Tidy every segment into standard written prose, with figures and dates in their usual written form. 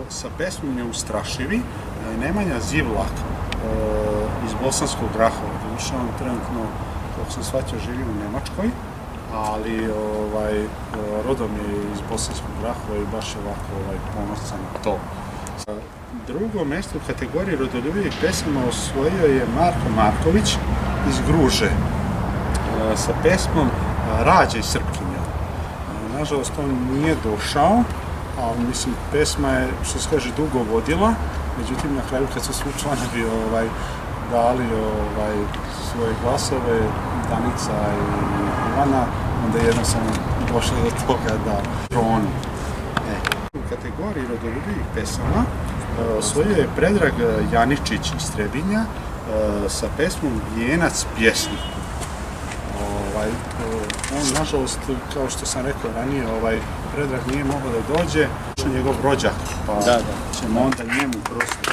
sa pesmom Neustrašivi, Nemanja Zivlak iz Bosanskog Grahova. Doduše on trenutno, kako sam shvatio, živi u Nemačkoj, ali rodom je iz Bosanskog Grahova i baš je ovako ponosan na to. Drugo mjesto u kategoriji rodoljubivih pesama osvojio je Marko Marković iz Gruže sa pesmom Rađaj Srpkinjo. Nažalost, on nije došao, ali mislim, pesma je, što se kaže, dugo vodila, međutim, na kraju kad su svi članovi dali svoje glasove, Danica i Ivana, onda je jednostavno došlo do toga da tronu. U kategoriji rodoljubivih pesama osvojio je Predrag Janičić iz Trebinja sa pesmom Vijenac pjesniku. On, nažalost, kao što sam rekao ranije, Predrag nije mogao da dođe, što je njegov rođak, pa ćemo onda njemu prosto...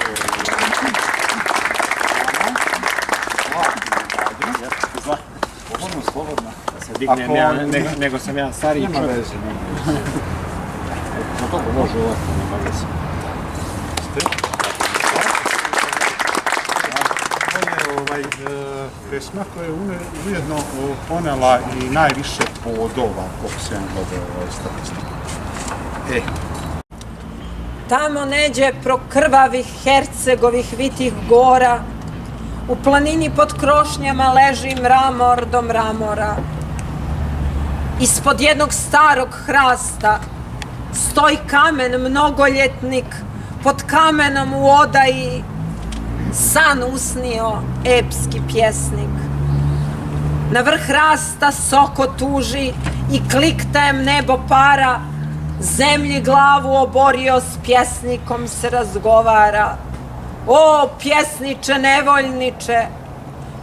Slobodno. Da se dignem ja, nego sam ja stariji čovjek. Nema veze, nema veze. Na toga može ovako, nema veze. Pesma koja je ujedno ponela i najviše bodova, koliko se ja gledao statistike. Tamo neđe prokrvavih Hercegovih vitih gora, u planini pod krošnjama leži mramor do mramora. Ispod jednog starog hrasta stoji kamen mnogoljetnik, pod kamenom u odaji san usnio epski pjesnik. Na vrh hrasta soko tuži i kliktajem nebo para, zemlji glavu oborio s pjesnikom se razgovara. O, pjesniče nevoljniče,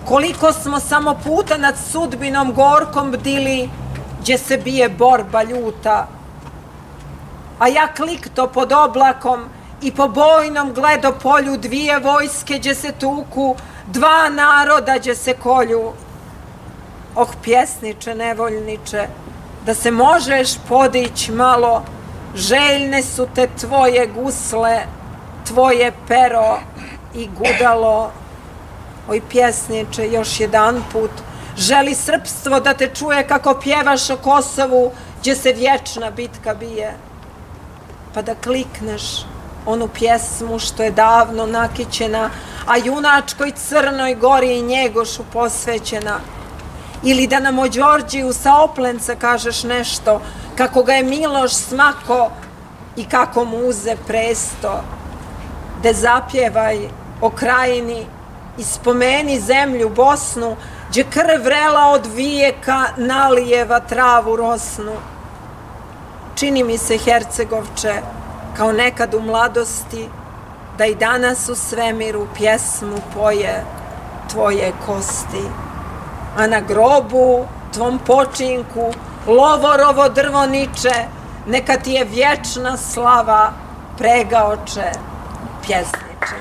koliko smo samo puta nad sudbinom gorkom bdili, gdje se bije borba ljuta. A ja klikto pod oblakom i po bojnom gledo polju dvije vojske gdje se tuku, dva naroda gdje se kolju. Oh, pjesniče nevoljniče, da se možeš podić malo, željne su te tvoje gusle, tvoje pero i gudalo. Oj, pjesniče, još jedan put, želi srpstvo da te čuje kako pjevaš o Kosovu, gdje se vječna bitka bije. Pa da klikneš onu pjesmu što je davno nakićena, a junačkoj Crnoj Gori i Njegošu posvećena. Ili da nam o Đorđiju sa Oplenca kažeš nešto, kako ga je Miloš smako i kako mu uze presto. De zapjevaj o krajini i spomeni zemlju Bosnu, gdje krv vrela od vijeka nalijeva travu rosnu. Čini mi se, Hercegovče, kao nekad u mladosti, da i danas u svemiru pjesmu poje tvoje kosti. A na grobu, tvom počinku, lovorovo drvo niče, neka ti je vječna slava, pregaoče, pjesniče.